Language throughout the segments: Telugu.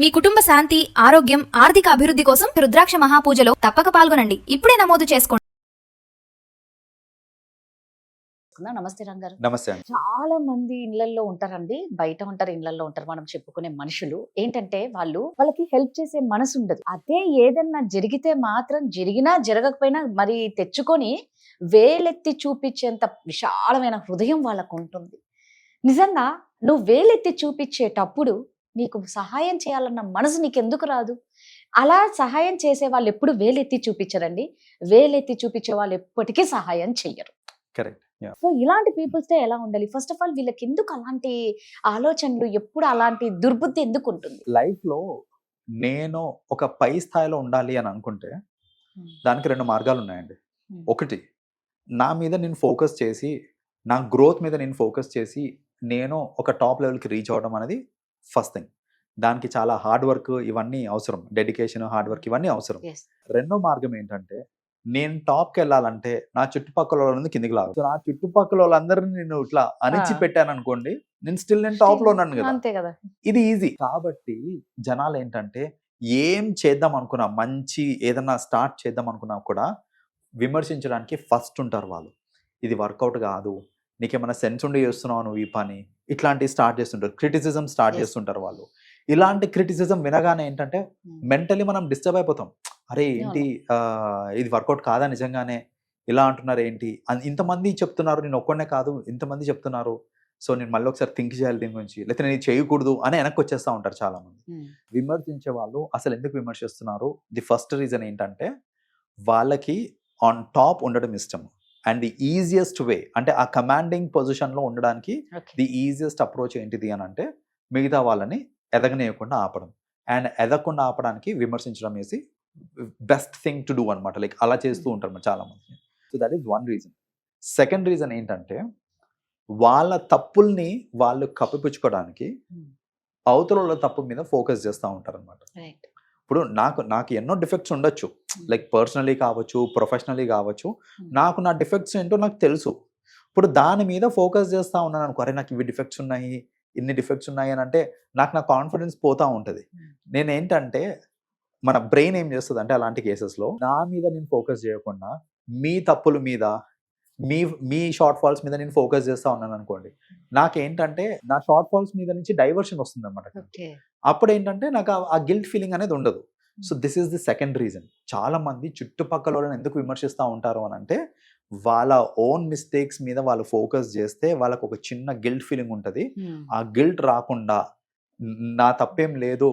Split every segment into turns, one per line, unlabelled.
మీ కుటుంబ శాంతి, ఆరోగ్యం, ఆర్థిక అభివృద్ధి కోసం రుద్రాక్ష మహాపూజలో తప్పక పాల్గొనండి. ఇప్పుడే నమోదు చేసుకోండి.
నమస్తే రంగారు.
నమస్తే అండి.
చాలా మంది ఇళ్లలో ఉంటారండి, బయట ఉంటారు, ఇళ్లలో ఉంటారు. మనం చెప్పుకునే మనుషులు ఏంటంటే వాళ్ళకి హెల్ప్ చేసే మనసు ఉండదు. అదే ఏదన్నా జరిగితే మాత్రం జరిగినా జరగకపోయినా మరి తెచ్చుకొని వేలెత్తి చూపించేంత విశాలమైన హృదయం వాళ్ళకు ఉంటుంది. నిజంగా నువ్వు వేలెత్తి చూపించేటప్పుడు నీకు సహాయం చేయాలన్న మనసు నీకెందుకు రాదు? అలా సహాయం చేసే వాళ్ళు ఎప్పుడు వేలెత్తి చూపించరండి. వేలెత్తి చూపించే వాళ్ళు ఎప్పటికీ సహాయం చెయ్యరు.
కరెక్ట్.
సో ఇలాంటి పీపుల్స్ తో ఎలా ఉండాలి? ఫస్ట్ ఆఫ్ ఆల్ వీళ్ళకి ఎందుకు అలాంటి ఆలోచనలు, ఎప్పుడు అలాంటి దుర్బుద్ధి ఎందుకు ఉంటుంది?
లైఫ్ లో నేను ఒక పై స్థాయిలో ఉండాలి అని అనుకుంటే దానికి 2 మార్గాలు ఉన్నాయండి. ఒకటి, నా మీద నేను ఫోకస్ చేసి, నా గ్రోత్ మీద నేను ఫోకస్ చేసి నేను ఒక టాప్ లెవెల్కి రీచ్ అవ్వడం అనేది ఫస్ట్ థింగ్. దానికి చాలా హార్డ్ వర్క్ ఇవన్నీ అవసరం, డెడికేషన్, హార్డ్ వర్క్ ఇవన్నీ అవసరం.
Yes.
రెండో మార్గం ఏంటంటే, నేను టాప్కి వెళ్ళాలంటే నా చుట్టుపక్కల వాళ్ళని కిందికి లాగా. సో నా చుట్టుపక్కల వాళ్ళందరినీ నేను ఇట్లా అణిచి పెట్టాను అనుకోండి, నేను టాప్ లో ఉన్నాను కదా.
అంతే కదా.
ఇది ఈజీ. కాబట్టి జనాలు ఏంటంటే, ఏం చేద్దాం అనుకున్నా, మంచి ఏదన్నా స్టార్ట్ చేద్దాం అనుకున్నా కూడా విమర్శించడానికి ఫస్ట్ ఉంటారు వాళ్ళు. ఇది వర్కౌట్ కాదు, నీకేమైనా సెన్స్ ఉండి చేస్తున్నావు నువ్వు ఈ పని, ఇట్లాంటివి స్టార్ట్ చేస్తుంటారు. Criticism start
Yes.
చేస్తుంటారు వాళ్ళు. ఇలాంటి క్రిటిసిజం వినగానే ఏంటంటే మెంటలీ మనం డిస్టర్బ్ అయిపోతాం. అరే ఏంటి, ఇది వర్కౌట్ కాదా, నిజంగానే ఇలా అంటున్నారు ఏంటి, ఇంతమంది చెప్తున్నారు, నేను ఒక్కనే కాదు ఇంతమంది చెప్తున్నారు, సో నేను మళ్ళీ ఒకసారి థింక్ చేయాలి దీని గురించి, లేకపోతే నేను చేయకూడదు అని వెనక్కి వచ్చేస్తూ ఉంటారు చాలా మంది. విమర్శించే వాళ్ళు అసలు ఎందుకు విమర్శిస్తున్నారు? ది ఫస్ట్ రీజన్ ఏంటంటే, వాళ్ళకి ఆన్ టాప్ ఉండడం ఇష్టం. అండ్ ది ఈజియెస్ట్ వే, అంటే ఆ కమాండింగ్ పొజిషన్లో ఉండడానికి ది ఈజియెస్ట్ అప్రోచ్ ఏంటిది అని అంటే, మిగతా వాళ్ళని ఎదగనేయకుండా ఆపడం. అండ్ ఎదగకుండా ఆపడానికి విమర్శించడం వేసి బెస్ట్ థింగ్ టు డూ అనమాట. లైక్ అలా చేస్తూ ఉంటారు చాలా మంది. So that is one reason. Second reason ఏంటంటే, వాళ్ళ తప్పుల్ని వాళ్ళు కప్పిపుచ్చుకోవడానికి అవతల వాళ్ళ తప్పు మీద ఫోకస్ చేస్తూ ఉంటారు అనమాట. ఇప్పుడు నాకు ఎన్నో డిఫెక్ట్స్ ఉండొచ్చు, లైక్ పర్సనలీ కావచ్చు, ప్రొఫెషనలీ కావచ్చు. నాకు నా డిఫెక్ట్స్ ఏంటో నాకు తెలుసు. ఇప్పుడు దాని మీద ఫోకస్ చేస్తూ ఉన్నాను అనుకో, అరే నాకు ఇవి డిఫెక్ట్స్ ఉన్నాయి, ఇన్ని డిఫెక్ట్స్ ఉన్నాయి అని అంటే నాకు నా కాన్ఫిడెన్స్ పోతూ ఉంటుంది. నేనేంటంటే, మన బ్రెయిన్ ఏం చేస్తుంది అంటే అలాంటి కేసెస్లో నా మీద నేను ఫోకస్ చేయకుండా మీ తప్పుల మీద, మీ షార్ట్ ఫాల్స్ మీద నేను ఫోకస్ చేస్తూ ఉన్నాను అనుకోండి, నాకేంటంటే నా షార్ట్ ఫాల్స్ మీద నుంచి డైవర్షన్ వస్తుంది అనమాట. అప్పుడు ఏంటంటే నాకు ఆ గిల్ట్ ఫీలింగ్ అనేది ఉండదు. So this is the second reason. చాలా మంది చుట్టుపక్కల వాళ్ళని ఎందుకు విమర్శిస్తూ ఉంటారు అని అంటే, వాళ్ళ ఓన్ మిస్టేక్స్ మీద వాళ్ళు ఫోకస్ చేస్తే వాళ్ళకు ఒక చిన్న గిల్ట్ ఫీలింగ్ ఉంటుంది. ఆ గిల్ట్ రాకుండా నా తప్పేం లేదు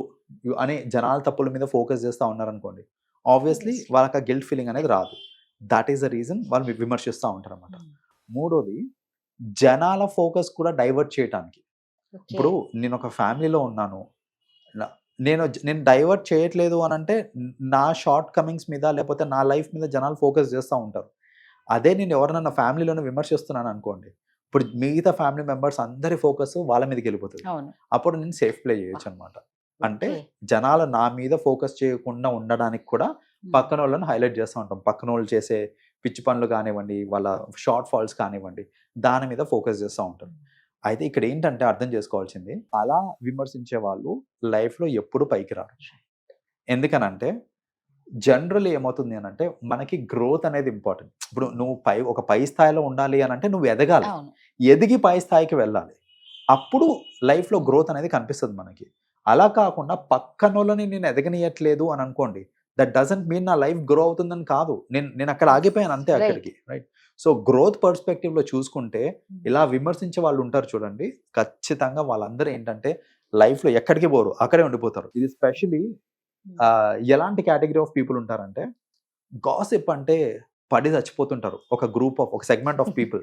అని జనాల తప్పుల మీద ఫోకస్ చేస్తూ ఉన్నారనుకోండి, ఆబ్వియస్లీ వాళ్ళకి ఆ గిల్ట్ ఫీలింగ్ అనేది రాదు. దట్ ఈస్ ద రీజన్ వాళ్ళు విమర్శిస్తూ ఉంటారు అనమాట. మూడోది, జనాల ఫోకస్ కూడా డైవర్ట్ చేయడానికి. ఇప్పుడు నేను ఒక ఫ్యామిలీలో ఉన్నాను, నేను డైవర్ట్ చేయట్లేదు అని అంటే నా షార్ట్ కమింగ్స్ మీద లేకపోతే నా లైఫ్ మీద జనాలు ఫోకస్ చేస్తూ ఉంటారు. అదే నేను ఎవరైనా నా ఫ్యామిలీలోనే విమర్శిస్తున్నాను అనుకోండి, ఇప్పుడు మిగతా ఫ్యామిలీ మెంబర్స్ అందరి ఫోకస్ వాళ్ళ మీదకి వెళ్ళిపోతుంది. అప్పుడు నేను సేఫ్ ప్లే చేయొచ్చు అనమాట. అంటే జనాలు నా మీద ఫోకస్ చేయకుండా ఉండడానికి కూడా పక్కన వాళ్ళని హైలైట్ చేస్తూ ఉంటాం. పక్కన వాళ్ళు చేసే పిచ్చి పనులు కానివ్వండి, వాళ్ళ షార్ట్ ఫాల్స్ కానివ్వండి, దాని మీద ఫోకస్ చేస్తూ ఉంటాం. అయితే ఇక్కడ ఏంటంటే అర్థం చేసుకోవాల్సింది, అలా విమర్శించే వాళ్ళు లైఫ్లో ఎప్పుడు పైకి రారు. ఎందుకనంటే జనరల్ ఏమవుతుంది అని అంటే, మనకి గ్రోత్ అనేది ఇంపార్టెంట్. ఇప్పుడు నువ్వు ఒక పై స్థాయిలో ఉండాలి అని అంటే నువ్వు ఎదగాలి, ఎదిగి పై స్థాయికి వెళ్ళాలి. అప్పుడు లైఫ్లో గ్రోత్ అనేది కనిపిస్తుంది మనకి. అలా కాకుండా పక్కనోళ్ళని నేను ఎదగనీయట్లేదు అని అనుకోండి, దట్ డజంట్ మీన్ నా లైఫ్ గ్రో అవుతుందని కాదు. నేను అక్కడ ఆగిపోయాను అంతే అక్కడికి, రైట్? సో గ్రోత్ పర్స్పెక్టివ్లో చూసుకుంటే ఇలా విమర్శించే వాళ్ళు ఉంటారు చూడండి, ఖచ్చితంగా వాళ్ళందరూ ఏంటంటే లైఫ్లో ఎక్కడికి పోరు, అక్కడే ఉండిపోతారు. ఇది స్పెషలీ ఎలాంటి కేటగిరీ ఆఫ్ పీపుల్ ఉంటారంటే, గాసిప్ అంటే పడి చచ్చిపోతుంటారు. ఒక సెగ్మెంట్ ఆఫ్ పీపుల్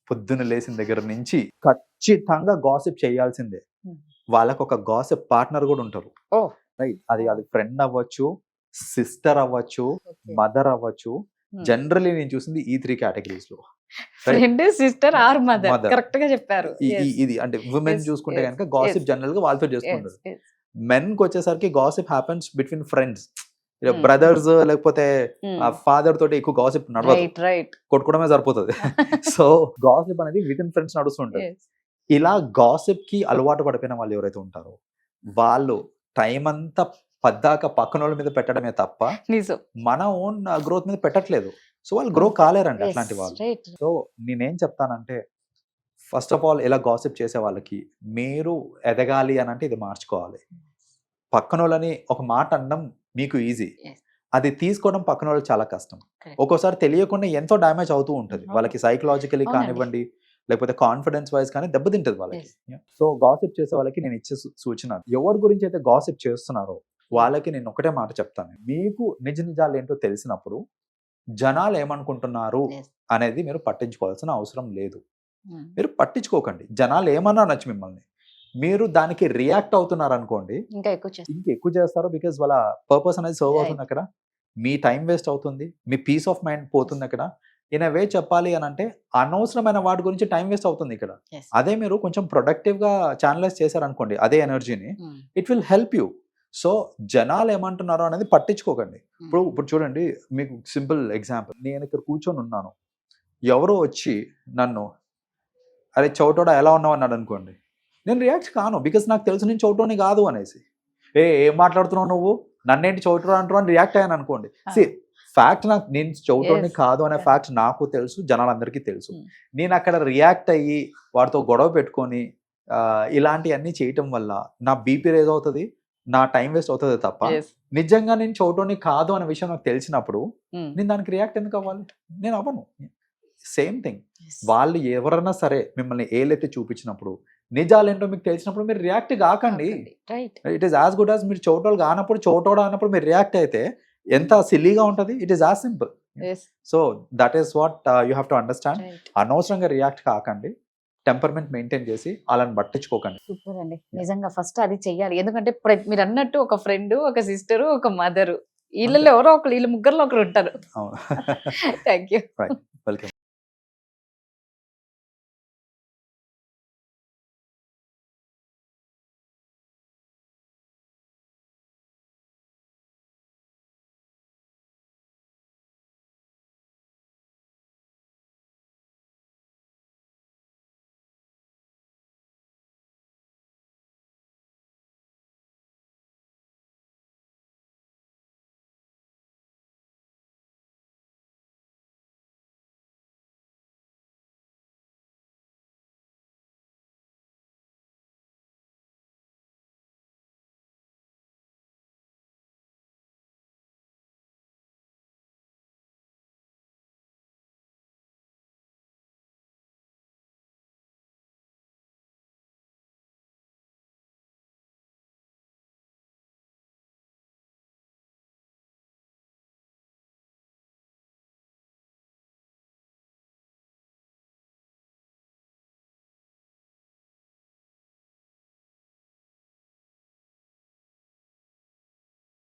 పొద్దున్న లేచిన దగ్గర నుంచి ఖచ్చితంగా గాసిప్ చేయాల్సిందే. వాళ్ళకు ఒక గాసిప్ పార్ట్నర్ కూడా ఉంటారు, రైట్? అది ఫ్రెండ్ అవ్వచ్చు, సిస్టర్ అవ్వచ్చు, మదర్ అవ్వచ్చు. జనరలీ నేను చూసింది ఈ 3 కేటగిరీస్ లో,
friend, sister or mother. Correct గా చెప్పారు.
ఇది అంటే ఉమెన్ చూసుకుంటే కనుక గాసిప్ జనరల్ గా వాళ్ళతో చేసుకుంటారు. మెన్ కి వచ్చేసరికి gossip happens between friends, brothers లేకపోతే ఫాదర్ తోటి ఎక్కువ గాసిప్ నడవదు, కొట్టుకోవడమే సరిపోతుంది. సో గాసిప్ అనేది విత్ ఇన్ ఫ్రెండ్స్ నడుస్తుంటారు. ఇలా గాసిప్ కి అలవాటు పడిపోయిన వాళ్ళు ఎవరైతే ఉంటారో వాళ్ళు టైం అంతా పద్దాక పక్కన వాళ్ళ మీద పెట్టడమే తప్ప
నిజం.
మన ఓన్ గ్రోత్ మీద పెట్టట్లేదు. సో వాళ్ళు గ్రో కాలేరండి అట్లాంటి వాళ్ళు.
రైట్.
సో నేనేం చెప్తానంటే ఫస్ట్ ఆఫ్ ఆల్ ఇలా గాసిప్ చేసే వాళ్ళకి మీరు ఎదగాలి అని అంటే ఇది మార్చుకోవాలి. పక్కన వాళ్ళని ఒక మాట అనడం మీకు ఈజీ,
Yes.
అది తీసుకోవడం పక్కన వాళ్ళకి చాలా కష్టం.
Correct.
ఒక్కోసారి తెలియకుండా ఎంతో డ్యామేజ్ అవుతూ ఉంటుంది
అవును.
వాళ్ళకి, సైకలాజికలీ
అవునండి.
కానివ్వండి లేకపోతే కాన్ఫిడెన్స్ వైజ్ కానీ దెబ్బతింటది వాళ్ళకి. సో గాసిప్ చేసే వాళ్ళకి నేను ఇచ్చే సూచన, ఎవరి గురించి అయితే గాసిప్ చేస్తున్నారో వాళ్ళకి నేను ఒకటే మాట చెప్తాను, మీకు నిజ నిజాలు ఏంటో తెలిసినప్పుడు జనాలు ఏమనుకుంటున్నారు
Yes.
అనేది మీరు పట్టించుకోవాల్సిన అవసరం లేదు.
Mm.
మీరు పట్టించుకోకండి, జనాలు ఏమన్నా నచ్చి మిమ్మల్ని, మీరు దానికి రియాక్ట్ అవుతున్నారు అనుకోండి
ఇంకా ఎక్కువ చేస్తారు.
ఇంకా ఎక్కువ చేస్తారు. బికాజ్ వాళ్ళ పర్పస్ అనేది సర్వ్
Right.
అవుతుంది అక్కడ, మీ టైం వేస్ట్ అవుతుంది, మీ పీస్ ఆఫ్ మైండ్ పోతుంది అక్కడ. ఇన్ వే చెప్పాలి అని అంటే అనవసరమైన వాటి గురించి టైం వేస్ట్ అవుతుంది ఇక్కడ.
Yes.
అదే మీరు కొంచెం ప్రొడక్టివ్ గా ఛానలైజ్ చేశారనుకోండి అదే ఎనర్జీని,
Mm.
It will help you. So జనాలు ఏమంటున్నారో అనేది పట్టించుకోకండి. ఇప్పుడు చూడండి, మీకు సింపుల్ ఎగ్జాంపుల్, నేను ఇక్కడ కూర్చొని ఉన్నాను, ఎవరో వచ్చి నన్ను అరే చౌటోడా ఎలా ఉన్నావు అన్నాడు అనుకోండి, నేను రియాక్ట్ కాను. బికాస్ నాకు తెలుసు నేను చౌటోని కాదు అనేసి. ఏం మాట్లాడుతున్నావు నువ్వు, నన్నేంటి చౌటోడా అంటారు అని రియాక్ట్ అయ్యాను అనుకోండి. ఫ్యాక్ట్ నాకు నేను చౌటోని
Yes.
కాదు అనే
Yes.
ఫ్యాక్ట్ నాకు తెలుసు, జనాలందరికీ తెలుసు.
Hmm.
నేను అక్కడ రియాక్ట్ అయ్యి వాడితో గొడవ పెట్టుకొని ఇలాంటివన్నీ చేయటం వల్ల నా బీపీ రేజ్ అవుతుంది, నా టైం వేస్ట్ అవుతుంది తప్ప
Yes.
నిజంగా నేను చౌటోని కాదు అనే విషయం నాకు తెలిసినప్పుడు
Mm.
నేను దానికి రియాక్ట్ ఎందుకు అవ్వాలి? నేను అవ్వను. Same thing,
Yes.
వాళ్ళు ఎవరైనా సరే మిమ్మల్ని ఏలైతే చూపించినప్పుడు నిజాలేంటో మీకు తెలిసినప్పుడు మీరు రియాక్ట్ కాకండి.
Right.
It is as good as మీరు చౌటోలు కానప్పుడు చౌటోడా అన్నప్పుడు మీరు రియాక్ట్ అయితే ఎంత సిల్లీగా ఉంటుంది. It is as simple.
Yes.
So that is what you have to understand.
Right.
అనవసరంగా రియాక్ట్ కాకండి, టెంపర్మెంట్ మెయింటైన్ చేసి వాళ్ళని పట్టించుకోకండి.
సూపర్ అండి. నిజంగా ఫస్ట్ అది చెయ్యాలి. ఎందుకంటే మీరు అన్నట్టు ఒక ఫ్రెండ్, ఒక సిస్టర్, ఒక మదర్, వీళ్ళలో ఎవరో ఒకరు, వీళ్ళ ముగ్గురులో ఒకరు ఉంటారు.
అవును.
Thank you.
వెల్కమ్.